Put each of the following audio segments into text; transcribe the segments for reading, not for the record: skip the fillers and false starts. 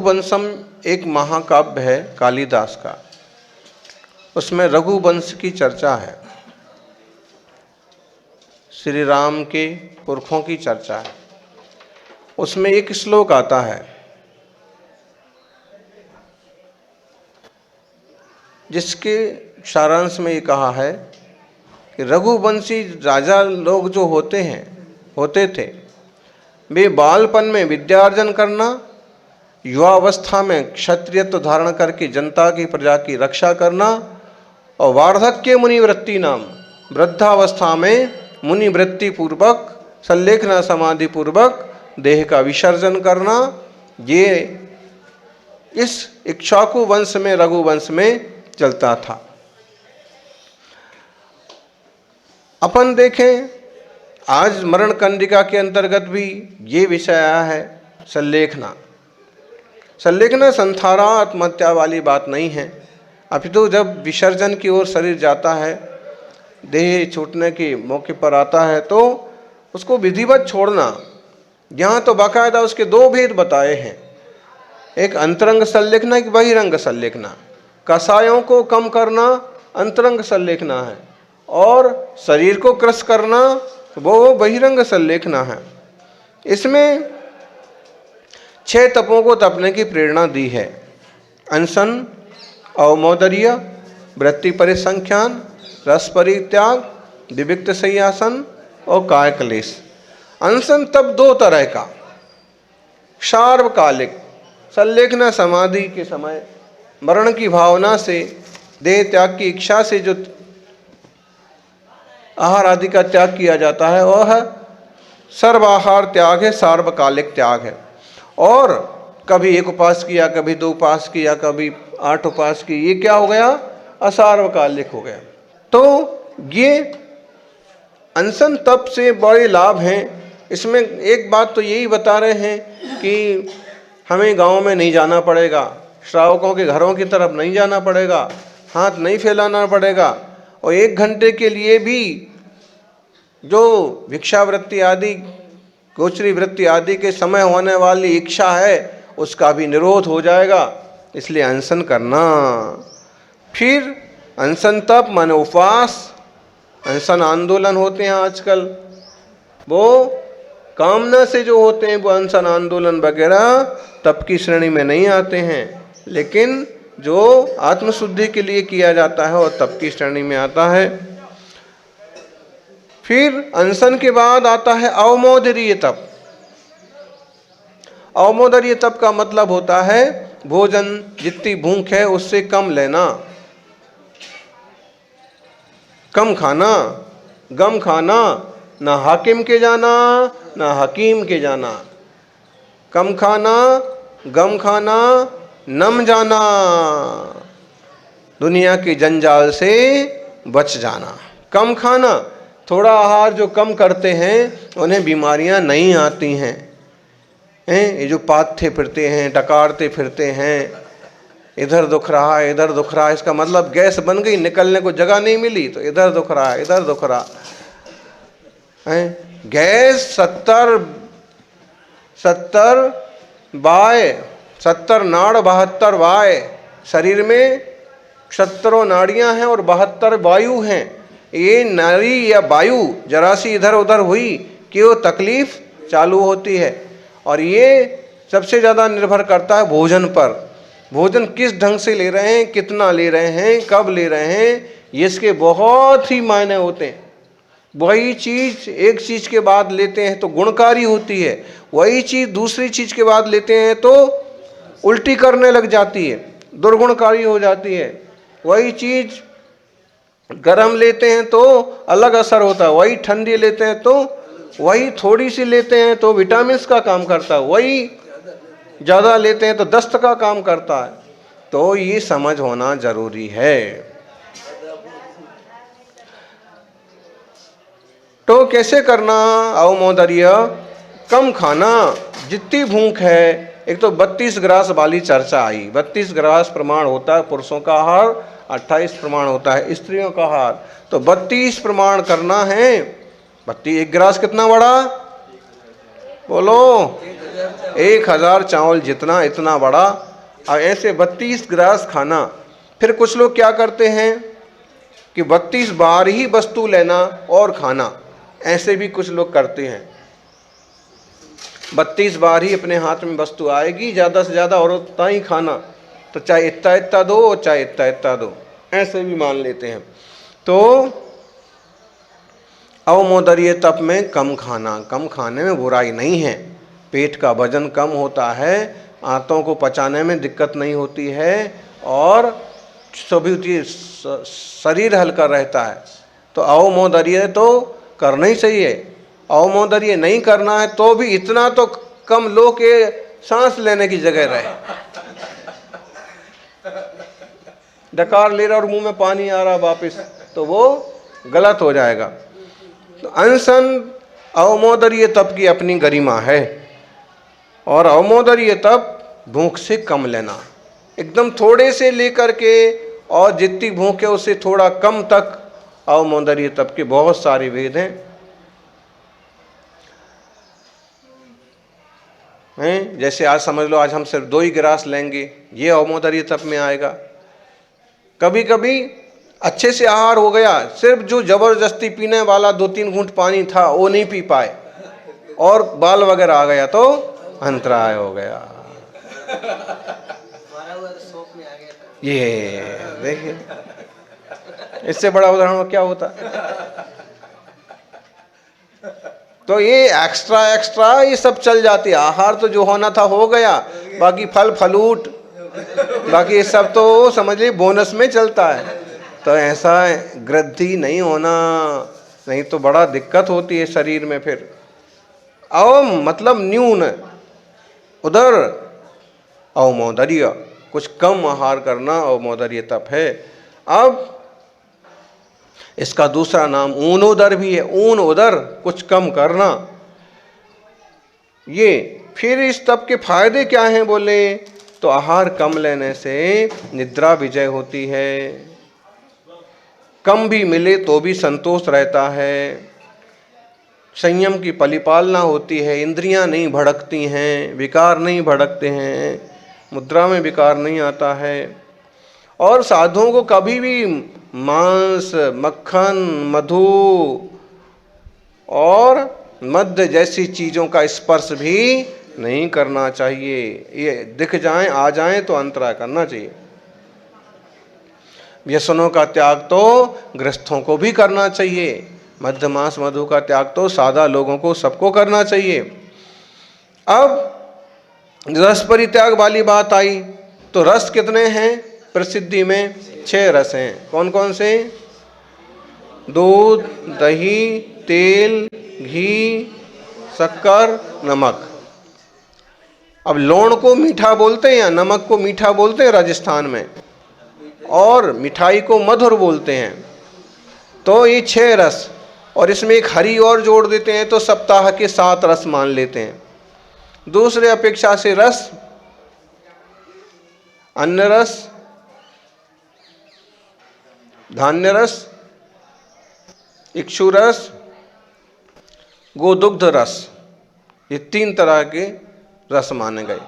रघुवंशम एक महाकाव्य है कालिदास का, उसमें रघुवंश की चर्चा है, श्री राम के पुरखों की चर्चा है। उसमें एक श्लोक आता है जिसके सारांश में ये कहा है कि रघुवंशी राजा लोग जो होते थे, वे बालपन में विद्यार्जन करना, युवावस्था में क्षत्रियत्व धारण करके जनता की प्रजा की रक्षा करना और वार्धक्य मुनिवृत्ति नाम वृद्धावस्था में मुनिवृत्ति पूर्वक संलेखना समाधि पूर्वक देह का विसर्जन करना, ये इस इक्ष्वाकु वंश में रघुवंश में चलता था। अपन देखें आज मरण कंडिका के अंतर्गत भी ये विषय आया है संलेखना। संलेखना संथारा आत्महत्या वाली बात नहीं है, अपितु जब विसर्जन की ओर शरीर जाता है, देह छूटने के मौके पर आता है, तो उसको विधिवत छोड़ना। यहाँ तो बाकायदा उसके दो भेद बताए हैं, एक अंतरंग संलेखना, एक बहिरंग संलेखना। कसायों को कम करना अंतरंग संलेखना है और शरीर को क्रश करना वो बहिरंग संलेखना है। इसमें 6 तपों को तपने की प्रेरणा दी है: अनशन, अवमोदर्य, वृत्ति परिसंख्यान, रस परित्याग, विविक्त शय्यासन और काय क्लेश। अनशन तप 2 तरह का, सार्वकालिक संलेखना समाधि के समय मरण की भावना से, देह त्याग की इच्छा से जो आहार आदि का त्याग किया जाता है वह सर्वाहार त्याग है, सार्वकालिक त्याग है। और कभी 1 उपास किया, कभी 2 उपास किया, कभी 8 उपास की, ये क्या हो गया? असार्वकालिक हो गया। तो ये अनशन तप से बड़े लाभ हैं। इसमें एक बात तो यही बता रहे हैं कि हमें गांव में नहीं जाना पड़ेगा, श्रावकों के घरों की तरफ नहीं जाना पड़ेगा, हाथ नहीं फैलाना पड़ेगा, और 1 घंटे के लिए भी जो भिक्षावृत्ति आदि, गोचरी वृत्ति आदि के समय होने वाली इच्छा है उसका भी निरोध हो जाएगा। इसलिए अनशन करना। फिर अनशन तप माने उपवास, अनशन आंदोलन होते हैं आजकल, वो कामना से जो होते हैं वो अनशन आंदोलन वगैरह तप की श्रेणी में नहीं आते हैं, लेकिन जो आत्मशुद्धि के लिए किया जाता है और तप की श्रेणी में आता है। फिर अनशन के बाद आता है अवमोदर्य तप। अवमोदर्य तप का मतलब होता है भोजन जितनी भूख है उससे कम लेना, कम खाना, गम खाना, ना हाकिम के जाना ना हकीम के जाना, कम खाना, गम खाना, नम जाना, दुनिया के जंजाल से बच जाना। कम खाना, थोड़ा आहार जो कम करते हैं उन्हें बीमारियां नहीं आती हैं। ये जो पाथते फिरते हैं, डकारते फिरते हैं, इधर दुख रहा है इधर दुख रहा है, इसका मतलब गैस बन गई, निकलने को जगह नहीं मिली तो इधर दुख रहा है इधर दुख रहा है। गैस 70 नाड़ 72 वाय, शरीर में 70 नाड़ियां हैं और 72 वायु हैं। ये नाड़ी या वायु जरा सी इधर उधर हुई कि वो तकलीफ चालू होती है। और ये सबसे ज़्यादा निर्भर करता है भोजन पर। भोजन किस ढंग से ले रहे हैं, कितना ले रहे हैं, कब ले रहे हैं, ये इसके बहुत ही मायने होते हैं। वही चीज़ एक चीज़ के बाद लेते हैं तो गुणकारी होती है, वही चीज़ दूसरी चीज़ के बाद लेते हैं तो उल्टी करने लग जाती है, दुर्गुणकारी हो जाती है। वही चीज़ गरम लेते हैं तो अलग असर होता है, वही ठंडी लेते हैं तो, वही थोड़ी सी लेते हैं तो विटामिन का काम करता है, वही ज़्यादा लेते हैं तो दस्त का काम करता है। तो ये समझ होना जरूरी है। तो कैसे करना? अवमोदर्य, कम खाना, जितनी भूख है। एक तो 32 ग्रास वाली चर्चा आई। 32 ग्रास प्रमाण होता है पुरुषों का आहार, 28 प्रमाण होता है स्त्रियों का आहार। तो 32 प्रमाण करना है। 32 एक ग्रास कितना बड़ा? बोलो 1000 चावल जितना, इतना बड़ा, और ऐसे 32 गिलास खाना। फिर कुछ लोग क्या करते हैं कि 32 बार ही वस्तु लेना और खाना, ऐसे भी कुछ लोग करते हैं। 32 बार ही अपने हाथ में वस्तु आएगी, ज़्यादा से ज़्यादा और उतना ही खाना, तो चाहे इतना इतना दो और चाहे इतना इतना दो, ऐसे भी मान लेते हैं। तो अवमोदर्य तप में कम खाना, कम खाने में बुराई नहीं है, पेट का वजन कम होता है, आंतों को पचाने में दिक्कत नहीं होती है, और सभी शरीर हल्का रहता है। तो अवमोदर्य तो करना ही चाहिए। अवमोदर्य नहीं करना है तो भी इतना तो कम लो के सांस लेने की जगह रहे। डकार ले रहा और मुंह में पानी आ रहा वापस, तो वो गलत हो जाएगा। तो अनशन अवमोदर्य तप की अपनी गरिमा है, और अवमोदर्य तप भूख से कम लेना, एकदम थोड़े से लेकर के और जितनी भूख है उससे थोड़ा कम तक अवमोदर्य तप के बहुत सारे भेद हैं। जैसे आज समझ लो, आज हम सिर्फ 2 ही गिलास लेंगे, ये अवमोदर्य तप में आएगा। कभी कभी अच्छे से आहार हो गया, सिर्फ जो जबरदस्ती पीने वाला 2-3 घूंट पानी था वो नहीं पी पाए और बाल वगैरह आ गया तो अंतराय हो गया। ये देखिए, इससे बड़ा उदाहरण क्या होता। तो ये एक्स्ट्रा ये सब चल जाती है। आहार तो जो होना था हो गया, बाकी फल फलूट, बाकी ये सब तो समझ लीजिए बोनस में चलता है। तो ऐसा वृद्धि नहीं होना, नहीं तो बड़ा दिक्कत होती है शरीर में। फिर मतलब न्यून, उधर अवमोदर्य, कुछ कम आहार करना अवमोदर्य तप है। अब इसका दूसरा नाम ऊनोदर भी है, ऊन उदर, कुछ कम करना। ये फिर इस तप के फायदे क्या हैं बोले तो आहार कम लेने से निद्रा विजय होती है, कम भी मिले तो भी संतोष रहता है, संयम की परिपालना होती है, इंद्रियां नहीं भड़कती हैं, विकार नहीं भड़कते हैं, मुद्रा में विकार नहीं आता है, और साधुओं को कभी भी मांस, मक्खन, मधु और मद्य जैसी चीज़ों का स्पर्श भी नहीं करना चाहिए। ये दिख जाएं, आ जाएं तो अंतराय करना चाहिए। व्यसनों का त्याग तो गृहस्थों को भी करना चाहिए, मद्य मांस मधु का त्याग तो सादा लोगों को सबको करना चाहिए। अब रस परित्याग वाली बात आई, तो रस कितने हैं प्रसिद्धि में? 6 रस हैं। कौन कौन से? दूध, दही, तेल, घी, शक्कर, नमक। अब लौंग को मीठा बोलते हैं या नमक को मीठा बोलते हैं राजस्थान में, और मिठाई को मधुर बोलते हैं। तो ये 6 रस, और इसमें एक हरी और जोड़ देते हैं तो सप्ताह के 7 रस मान लेते हैं। दूसरे अपेक्षा से रस, अन्न रस, धान्य रस, इक्षु रस, गोदुग्ध रस, ये 3 तरह के रस माने गए।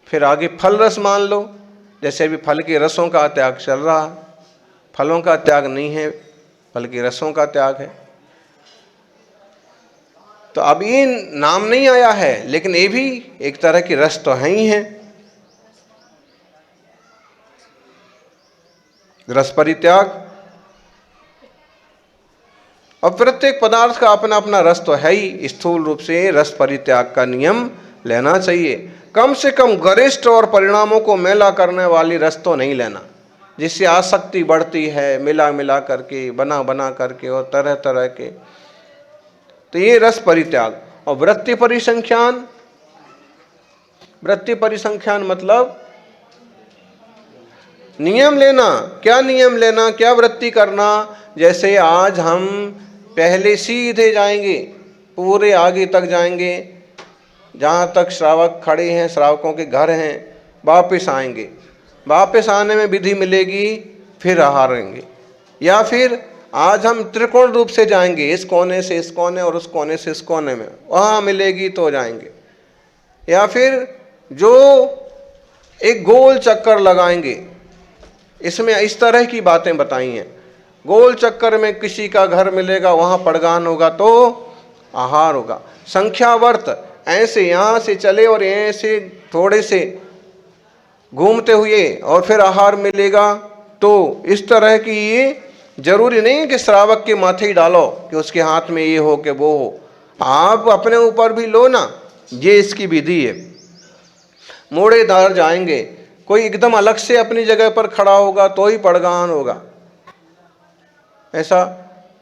फिर आगे फल रस मान लो, जैसे अभी फल के रसों का त्याग चल रहा, फलों का त्याग नहीं है, फल के रसों का त्याग है। तो अब ये नाम नहीं आया है, लेकिन ये भी एक तरह की रस तो है ही है। रस परित्याग, और प्रत्येक पदार्थ का अपना अपना रस तो है ही। स्थूल रूप से रस परित्याग का नियम लेना चाहिए। कम से कम गरिष्ठ और परिणामों को मेला करने वाली रस तो नहीं लेना, जिससे आसक्ति बढ़ती है, मिला मिला करके, बना बना करके, और तरह तरह के। तो ये रस परित्याग। और वृत्ति परिसंख्यान, वृत्ति परिसंख्यान मतलब नियम लेना। क्या नियम लेना, क्या वृत्ति करना? जैसे आज हम पहले सीधे जाएंगे, पूरे आगे तक जाएंगे, जहाँ तक श्रावक खड़े हैं, श्रावकों के घर हैं, वापस आएंगे। वापस आने में विधि मिलेगी, फिर हारेंगे। या फिर आज हम त्रिकोण रूप से जाएंगे, इस कोने से इस कोने और उस कोने से इस कोने में, वहाँ मिलेगी तो जाएंगे। या फिर जो एक गोल चक्कर लगाएंगे, इसमें इस तरह की बातें बताई हैं। गोल चक्कर में किसी का घर मिलेगा, वहाँ पड़गान होगा तो आहार होगा। संख्यावर्त, ऐसे यहाँ से चले और ऐसे थोड़े से घूमते हुए और फिर आहार मिलेगा, तो इस तरह की ये जरूरी नहीं है कि श्रावक के माथे ही डालो कि उसके हाथ में ये हो कि वो हो, आप अपने ऊपर भी लो ना, ये इसकी विधि है। मोड़ेदार जाएंगे, कोई एकदम अलग से अपनी जगह पर खड़ा होगा तो ही पड़गान होगा, ऐसा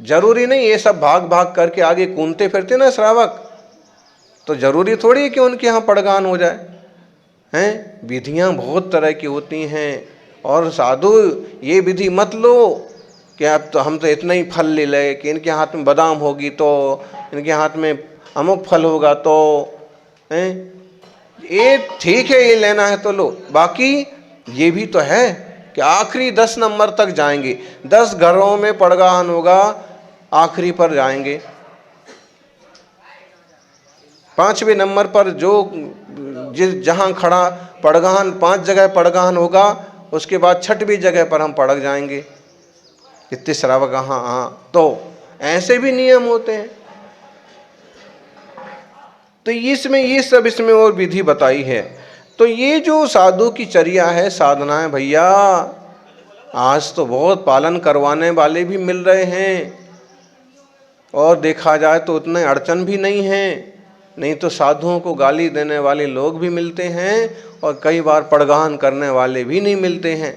जरूरी नहीं। ये सब भाग भाग करके आगे घूमते फिरते ना श्रावक, तो जरूरी थोड़ी है कि उनके यहाँ पड़गान हो जाए हैं। विधियाँ बहुत तरह की होती हैं, और साधु ये विधि मत लो कि अब तो हम तो इतना ही फल ले ले, कि इनके हाथ में बादाम होगी तो, इनके हाथ में अमुक फल होगा तो हैं, ये ठीक है, ये लेना है तो लो। बाकी ये भी तो है कि आखिरी 10 नंबर तक जाएंगे, 10 घरों में पड़गान होगा, आखिरी पर जाएंगे। 5वें नंबर पर जो जहाँ खड़ा पड़गान, 5 जगह पड़गान होगा, उसके बाद 6वीं जगह पर हम पड़क जाएंगे। कितने श्रावक हाँ, तो ऐसे भी नियम होते हैं। तो इसमें ये सब इसमें और विधि बताई है। तो ये जो साधु की चर्या है, साधना है भैया, आज तो बहुत पालन करवाने वाले भी मिल रहे हैं, और देखा जाए तो उतने अड़चन भी नहीं है। नहीं तो साधुओं को गाली देने वाले लोग भी मिलते हैं, और कई बार पड़गान करने वाले भी नहीं मिलते हैं।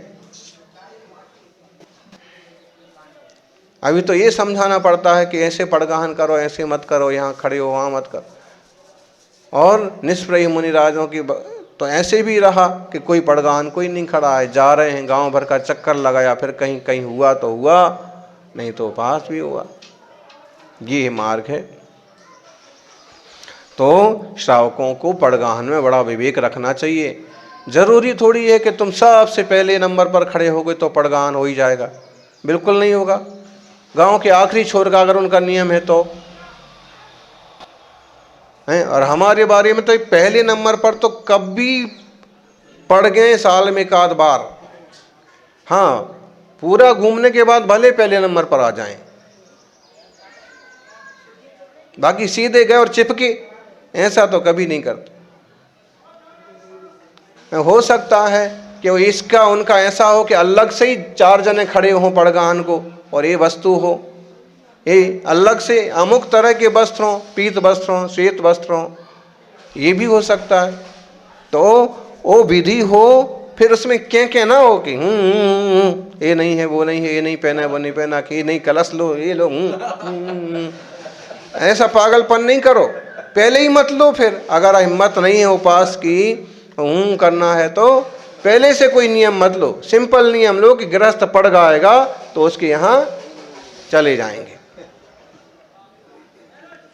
अभी तो ये समझाना पड़ता है कि ऐसे पड़गान करो, ऐसे मत करो, यहाँ खड़े हो वहाँ मत करो। और निष्प्रय मुनिराजों की तो ऐसे भी रहा कि कोई पड़गान कोई नहीं खड़ा है, जा रहे हैं, गांव भर का चक्कर लगाया, फिर कहीं कहीं हुआ तो हुआ, नहीं तो पास भी हुआ। ये मार्ग है। तो श्रावकों को पड़गान में बड़ा विवेक रखना चाहिए। जरूरी थोड़ी है कि तुम सबसे पहले नंबर पर खड़े हो गए तो पड़गान हो ही जाएगा, बिल्कुल नहीं होगा। गांव के आखिरी छोर का अगर उनका नियम है तो हैं, और हमारे बारे में तो पहले नंबर पर तो कभी पड़ गए साल में 1 बार, हाँ, पूरा घूमने के बाद भले पहले नंबर पर आ जाएं, बाकी सीधे गए और चिपके, ऐसा तो कभी नहीं करते। हो सकता है कि वो इसका उनका ऐसा हो कि अलग से ही 4 जने खड़े हों पड़गान को, और ये वस्तु हो, ये अलग से अमुक तरह के वस्त्र हों, पीत वस्त्र हों, श्वेत वस्त्र हों, ये भी हो सकता है। तो वो विधि हो, फिर उसमें क्या ना हो कि ये नहीं है, वो नहीं है, ये नहीं पहना, वो नहीं पहना, कि ये नहीं कलश लो, ये लो, ऐसा पागलपन नहीं करो, पहले ही मत लो। फिर अगर हिम्मत नहीं है उपास की करना है तो पहले से कोई नियम मत लो, सिंपल नियम लो कि गृहस्थ पड़ जाएगा तो उसके यहाँ चले जाएंगे।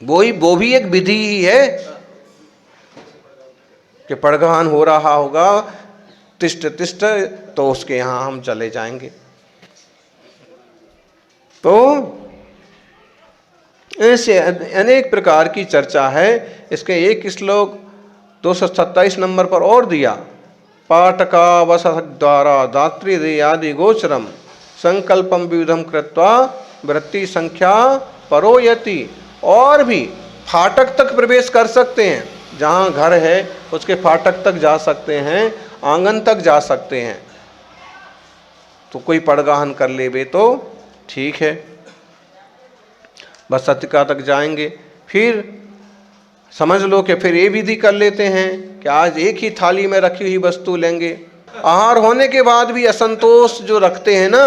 वो भी एक विधि ही है कि पड़गान हो रहा होगा, तिष्ठ तिष्ठ, तो उसके यहाँ हम चले जाएंगे। तो ऐसे अनेक प्रकार की चर्चा है। इसके एक श्लोक 227 नंबर पर और दिया, पाटका वसद्वारा दात्री आदि गोचरम संकल्पम विविधम कृत्वा वृत्ति संख्या परोयति। और भी फाटक तक प्रवेश कर सकते हैं, जहाँ घर है उसके फाटक तक जा सकते हैं, आंगन तक जा सकते हैं। तो कोई पड़गाहन कर लेवे तो ठीक है, बस सतिका तक जाएंगे। फिर समझ लो कि फिर ये विधि कर लेते हैं कि आज एक ही थाली में रखी हुई वस्तु लेंगे। आहार होने के बाद भी असंतोष जो रखते हैं ना,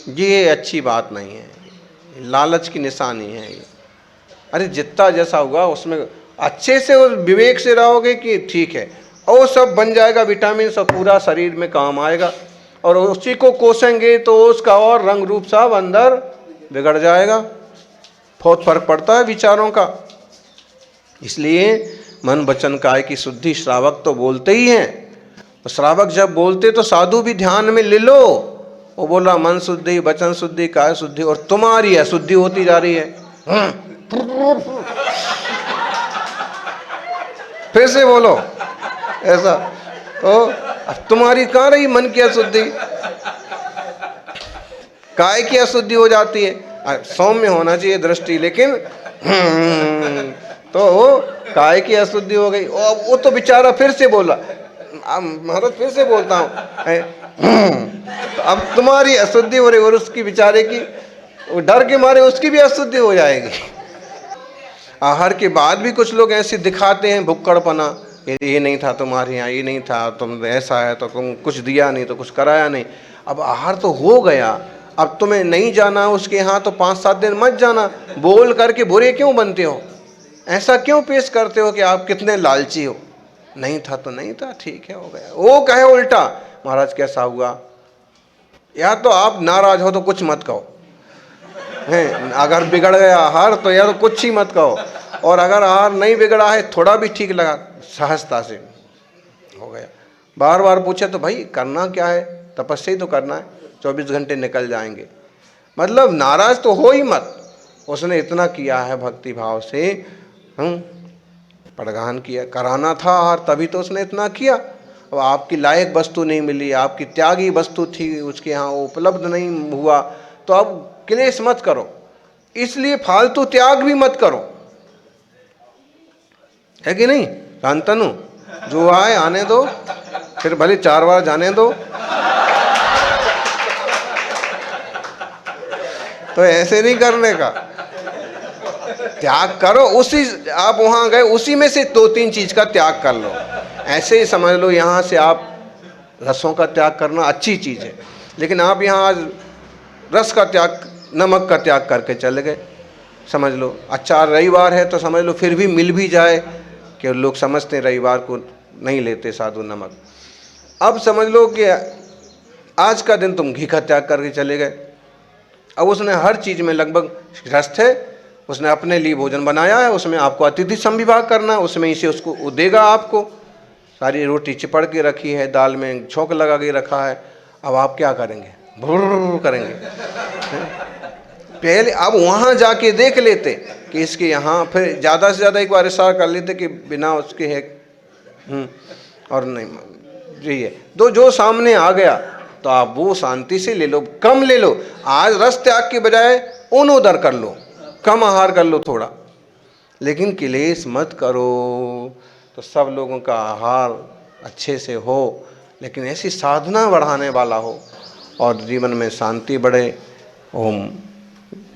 ये अच्छी बात नहीं है, लालच की निशानी है ये। अरे जितना जैसा हुआ उसमें अच्छे से और विवेक से रहोगे कि ठीक है, और सब बन जाएगा, विटामिन सब पूरा शरीर में काम आएगा, और उसी को कोसेंगे तो उसका और रंग रूप सब अंदर बिगड़ जाएगा। बहुत फर्क पड़ता है विचारों का। इसलिए मन वचन काया की शुद्धि श्रावक तो बोलते ही हैं। श्रावक जब बोलते तो साधु भी ध्यान में ले लो, वो बोला मन शुद्धि, वचन शुद्धि, काया शुद्धि, और तुम्हारी अशुद्धि होती जा रही है। फिर से बोलो ऐसा। तो अब तुम्हारी कहाँ रही मन की अशुद्धि, काय की अशुद्धि हो जाती है। सौम्य होना चाहिए दृष्टि, लेकिन तो काय की अशुद्धि हो गई। और वो तो बेचारा फिर से बोला, महाराज फिर से बोलता हूँ, तो अब तुम्हारी अशुद्धि हो रही और उसकी बेचारे की, वो डर के मारे उसकी भी अशुद्धि हो जाएगी। आहार के बाद भी कुछ लोग ऐसे दिखाते हैं भुक्कड़पना, ये नहीं था तुम्हारे यहाँ, ये नहीं था, तुम ऐसा है तो तुम कुछ दिया नहीं तो कुछ कराया नहीं। अब आहार तो हो गया, अब तुम्हें नहीं जाना उसके यहाँ तो 5-7 दिन मत जाना। बोल करके बुरे क्यों बनते हो, ऐसा क्यों पेश करते हो कि आप कितने लालची हो। नहीं था तो नहीं था, ठीक है, हो गया। वो कहे उल्टा, महाराज कैसा हुआ, या तो आप नाराज हो तो कुछ मत कहो हैं, अगर बिगड़ गया आहार तो या तो कुछ ही मत कहो, और अगर आहार नहीं बिगड़ा है थोड़ा भी ठीक लगा, सहजता से हो गया। बार बार पूछे तो भाई करना क्या है, तपस्या ही तो करना है, 24 घंटे निकल जाएंगे। मतलब नाराज तो हो ही मत, उसने इतना किया है भक्ति भाव से, पड़गान किया, कराना था आहार तभी तो उसने इतना किया। अब आपकी लायक वस्तु नहीं मिली, आपकी त्यागी वस्तु थी उसके यहाँ, उपलब्ध नहीं हुआ, तो अब क्लेश मत करो, इसलिए फालतू त्याग भी मत करो, है कि नहीं। शांतनु, जो आए आने दो, फिर भले 4 बार जाने दो। तो ऐसे नहीं करने का, त्याग करो। उसी आप वहां गए, उसी में से 2-3 चीज का त्याग कर लो। ऐसे ही समझ लो यहाँ से आप रसों का त्याग करना अच्छी चीज है, लेकिन आप यहाँ आज रस का त्याग, नमक का त्याग करके चले गए, समझ लो। अच्छा रविवार है तो समझ लो फिर भी मिल भी जाए, कि लोग समझते हैं रविवार को नहीं लेते साधु नमक। अब समझ लो कि आज का दिन तुम घी का त्याग करके चले गए। अब उसने हर चीज़ में लगभग ग्रस्त है, उसने अपने लिए भोजन बनाया है, उसमें आपको अतिथि संविभाग करना है, उसमें इसे उसको देगा आपको। सारी रोटी चिपड़ के रखी है, दाल में छोंक लगा के रखा है, अब आप क्या करेंगे, भुर्र करेंगे। पहले अब वहाँ जाके देख लेते कि इसके यहाँ, फिर ज़्यादा से ज़्यादा एक बार इशारा कर लेते कि बिना उसके है, और नहीं जी है तो जो सामने आ गया तो आप वो शांति से ले लो, कम ले लो। आज रस त्याग के बजाय उन्नोदर कर लो, कम आहार कर लो थोड़ा, लेकिन क्लेश मत करो। तो सब लोगों का आहार अच्छे से हो, लेकिन ऐसी साधना बढ़ाने वाला हो और जीवन में शांति बढ़े। ओम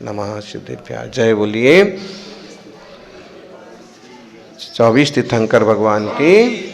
नमः सिद्धेभ्याय। जय बोलिए 24 तीर्थंकर भगवान की।